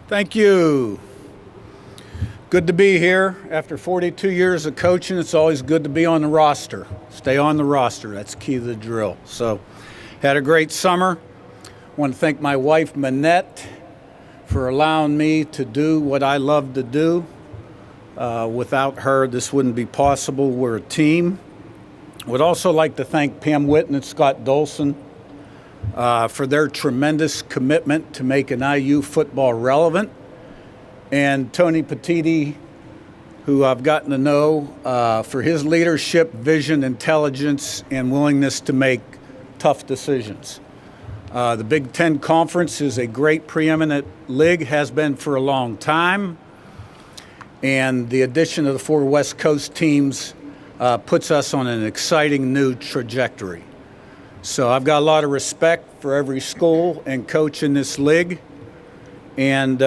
Thank you. Good to be here. After 42 years of coaching, it's always good to be on the roster. Stay on the roster. That's key to the drill. So, had a great summer. Want to thank my wife, Manette, for allowing me to do what I love to do. Without her, this wouldn't be possible. We're a team. Would also like to thank Pam Witten and Scott Dolson for their tremendous commitment to making IU football relevant. And Tony Petiti, who I've gotten to know, for his leadership, vision, intelligence, and willingness to make tough decisions. The Big Ten Conference is a great preeminent league, has been for a long time. And the addition of the 4 West Coast teams puts us on an exciting new trajectory. So I've got a lot of respect for every school and coach in this league, and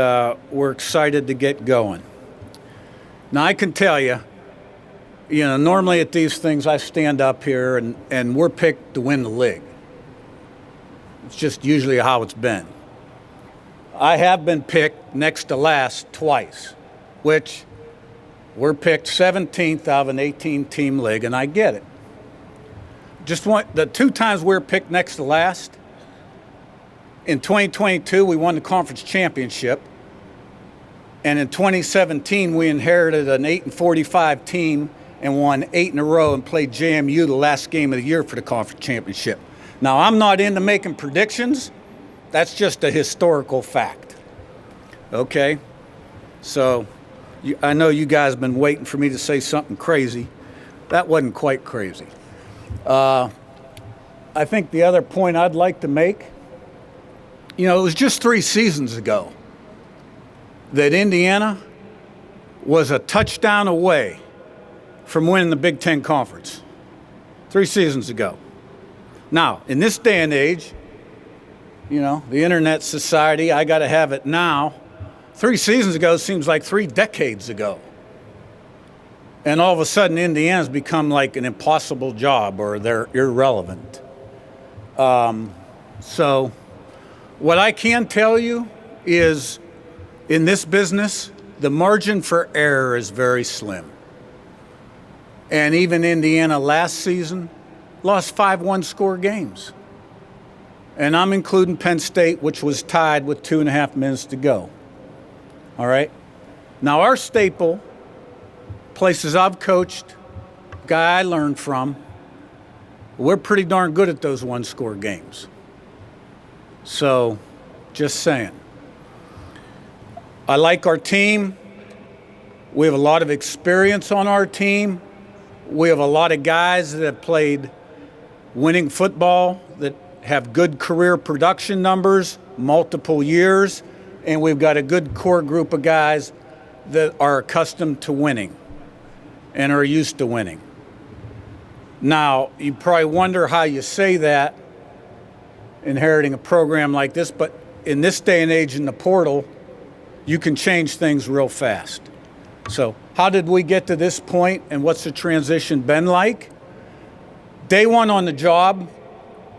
we're excited to get going. Now, I can tell you, normally at these things I stand up here and we're picked to win the league. It's just usually how it's been. I have been picked next to last twice, which we're picked 17th out of an 18-team league, and I get it. The 2 times we were picked next to last, in 2022 we won the conference championship, and in 2017 we inherited an 8-45 team and won 8 in a row and played JMU the last game of the year for the conference championship. Now, I'm not into making predictions. That's just a historical fact. Okay? So I know you guys have been waiting for me to say something crazy. That wasn't quite crazy. I think the other point I'd like to make, it was just 3 seasons ago that Indiana was a touchdown away from winning the Big Ten Conference. 3 seasons ago. Now, in this day and age, the internet society, I got to have it now. 3 seasons ago seems like 3 decades ago. And all of a sudden, Indiana's become like an impossible job, or they're irrelevant. So what I can tell you is, in this business, the margin for error is very slim. And even Indiana last season lost 5 one-score games. And I'm including Penn State, which was tied with 2.5 minutes to go. All right? Now, our staple, places I've coached, guy I learned from, we're pretty darn good at those one-score games. So, just saying. I like our team. We have a lot of experience on our team. We have a lot of guys that have played winning football, that have good career production numbers, multiple years, and we've got a good core group of guys that are accustomed to winning and are used to winning. Now, you probably wonder how you say that, inheriting a program like this, but in this day and age in the portal, you can change things real fast. So how did we get to this point, and what's the transition been like? Day 1 on the job,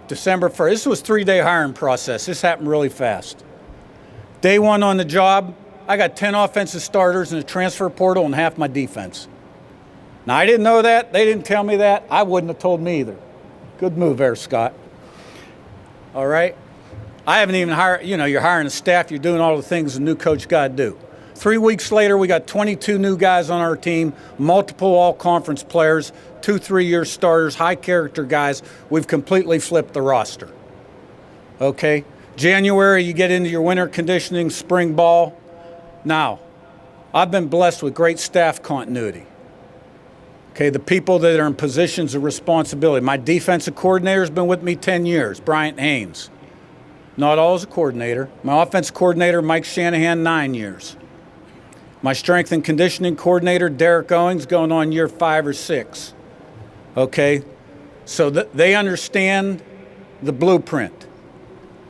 December 1st. This was a 3-day hiring process. This happened really fast. Day 1 on the job, I got 10 offensive starters in the transfer portal and half my defense. Now, I didn't know that. They didn't tell me that. I wouldn't have told me either. Good move there, Scott. All right? I haven't even hired, you're hiring a staff. You're doing all the things a new coach got to do. 3 weeks later, we got 22 new guys on our team, multiple all-conference players, 2 3-year starters, high-character guys. We've completely flipped the roster. Okay? January, you get into your winter conditioning, spring ball. Now, I've been blessed with great staff continuity. Okay, the people that are in positions of responsibility. My defensive coordinator has been with me 10 years, Bryant Haynes. Not all as a coordinator. My offensive coordinator, Mike Shanahan, 9 years. My strength and conditioning coordinator, Derek Owings, going on year 5 or 6. Okay, so they understand the blueprint,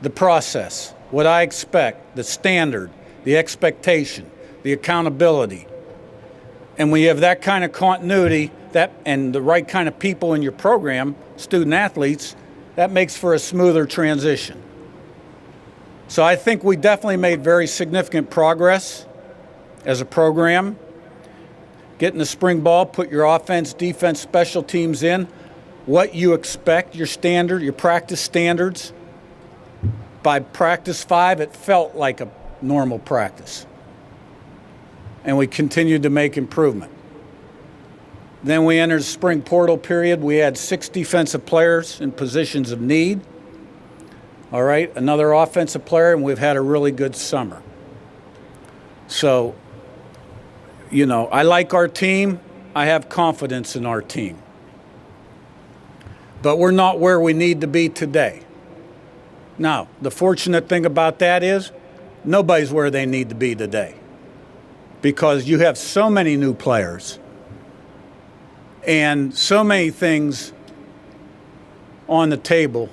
the process, what I expect, the standard, the expectation, the accountability. And when you have that kind of continuity and the right kind of people in your program, student athletes, that makes for a smoother transition. So I think we definitely made very significant progress as a program. Getting the spring ball, put your offense, defense, special teams in, what you expect, your standard, your practice standards. By practice 5, it felt like a normal practice. And we continued to make improvement. Then we entered the spring portal period. We had 6 defensive players in positions of need. All right, another offensive player, and we've had a really good summer. So, you know, I like our team. I have confidence in our team. But we're not where we need to be today. Now, the fortunate thing about that is nobody's where they need to be today, because you have so many new players and so many things on the table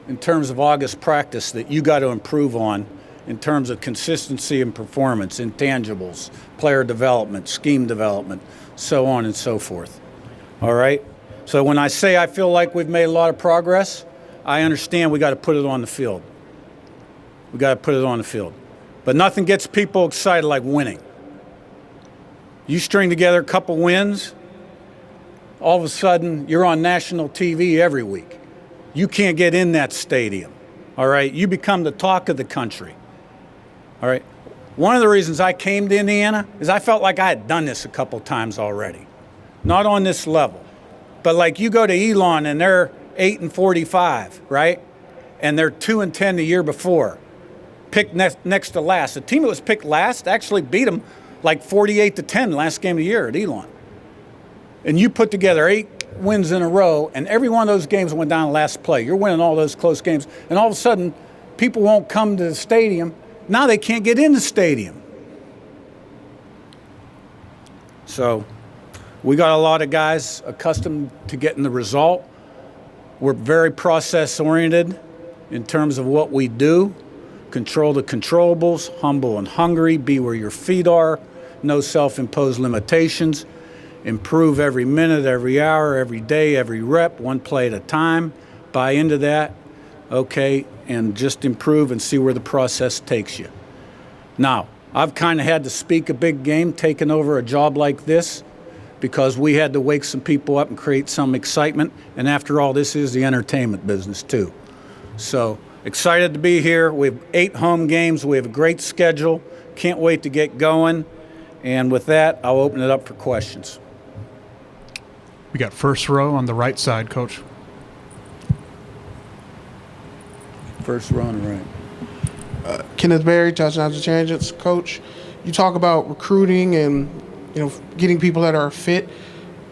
in terms of August practice that you got to improve on in terms of consistency and performance, intangibles, player development, scheme development, so on and so forth. All right? So when I say I feel like we've made a lot of progress, I understand we got to put it on the field. We got to put it on the field. But nothing gets people excited like winning. You string together a couple wins, all of a sudden you're on national TV every week. You can't get in that stadium. All right? You become the talk of the country. All right? One of the reasons I came to Indiana is I felt like I had done this a couple times already. Not on this level. But like you go to Elon and they're 8-45, right? And they're 2-10 the year before. Picked next to last. The team that was picked last actually beat them like 48-10 last game of the year at Elon. And you put together 8 wins in a row, and every one of those games went down to last play. You're winning all those close games, and all of a sudden, people won't come to the stadium. Now they can't get in the stadium. So we got a lot of guys accustomed to getting the result. We're very process-oriented in terms of what we do. Control the controllables, humble and hungry, be where your feet are, no self-imposed limitations, improve every minute, every hour, every day, every rep, one play at a time, buy into that, okay, and just improve and see where the process takes you. Now, I've kind of had to speak a big game taking over a job like this because we had to wake some people up and create some excitement, and after all, this is the entertainment business too. So, excited to be here. We have 8 home games. We have a great schedule. Can't wait to get going. And with that, I'll open it up for questions. We got first row on the right side, Coach. First row on the right. Kenneth Berry, Touchdowns and Tangents. Coach, you talk about recruiting and, you know, getting people that are fit.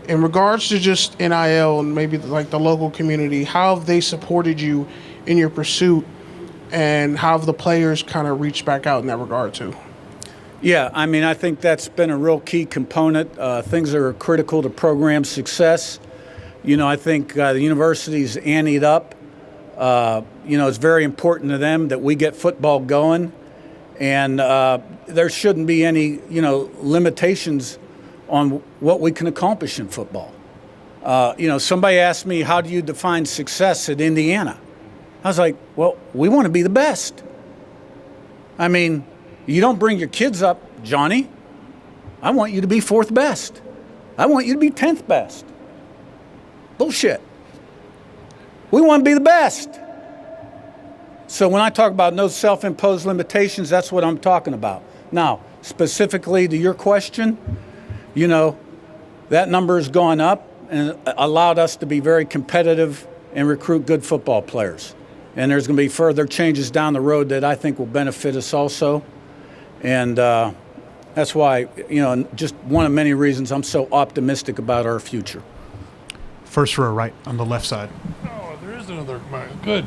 In regards to just NIL and maybe like the local community, how have they supported you in your pursuit, and how have the players kind of reached back out in that regard too? Yeah, I mean, I think that's been a real key component. Things that are critical to program success. You know, I think the university's anteed up. You know, it's very important to them that we get football going, and there shouldn't be any, you know, limitations on what we can accomplish in football. You know, somebody asked me, how do you define success at Indiana? I was like, well, we want to be the best. I mean, you don't bring your kids up, Johnny. I want you to be 4th best. I want you to be 10th best. Bullshit. We want to be the best. So when I talk about no self-imposed limitations, that's what I'm talking about. Now, specifically to your question, you know, that number has gone up and allowed us to be very competitive and recruit good football players. And there's going to be further changes down the road that I think will benefit us also. And that's why, you know, just one of many reasons I'm so optimistic about our future. First row right on the left side. Oh, there is another. Good.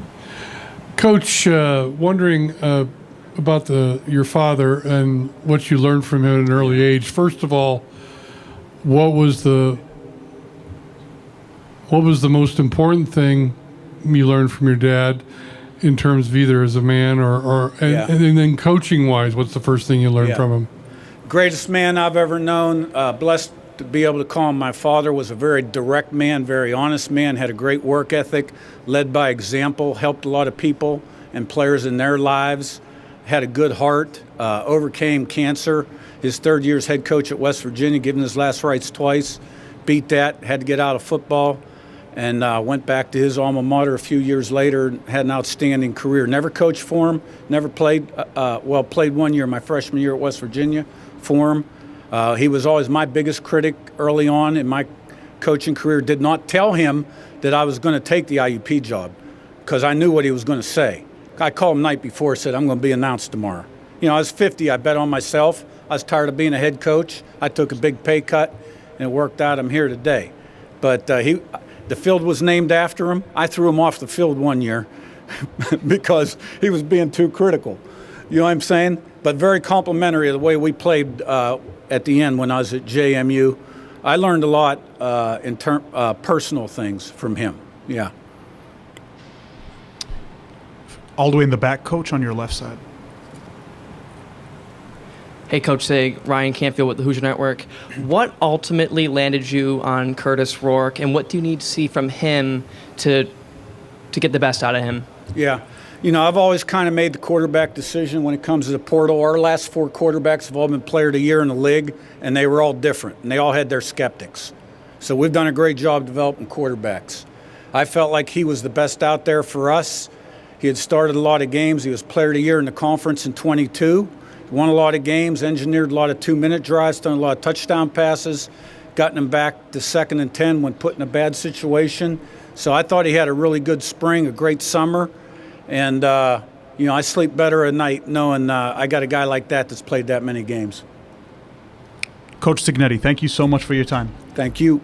Coach, wondering about your father and what you learned from him at an early age. First of all, what was the most important thing you learned from your dad in terms of either as a man and then coaching wise, what's the first thing you learned from him? Greatest man I've ever known. Blessed to be able to call him my father. Was a very direct man, very honest man, had a great work ethic, led by example, helped a lot of people and players in their lives. had a good heart, overcame cancer. His third year as head coach at West Virginia, given his last rites twice, beat that, had to get out of football, and went back to his alma mater a few years later and had an outstanding career. Never coached for him, never played, played 1 year, my freshman year at West Virginia for him. He was always my biggest critic early on in my coaching career. Did not tell him that I was going to take the IUP job because I knew what he was going to say. I called him night before, said, I'm going to be announced tomorrow. You know, I was 50. I bet on myself. I was tired of being a head coach. I took a big pay cut, and it worked out. I'm here today. But the field was named after him. I threw him off the field 1 year because he was being too critical. You know what I'm saying? But very complimentary of the way we played at the end when I was at JMU. I learned a lot in personal things from him. Yeah. All the way in the back, Coach, on your left side. Hey, Coach Sig, Ryan Canfield with the Hoosier Network. What ultimately landed you on Curtis Rourke, and what do you need to see from him to get the best out of him? Yeah. You know, I've always kind of made the quarterback decision when it comes to the portal. Our last 4 quarterbacks have all been player of the year in the league, and they were all different, and they all had their skeptics. So we've done a great job developing quarterbacks. I felt like he was the best out there for us. He had started a lot of games. He was player of the year in the conference in 22. Won a lot of games, engineered a lot of 2-minute drives, done a lot of touchdown passes, gotten him back to 2nd and 10 when put in a bad situation. So I thought he had a really good spring, a great summer. And, you know, I sleep better at night knowing I got a guy like that that's played that many games. Coach Cigneti, thank you so much for your time. Thank you.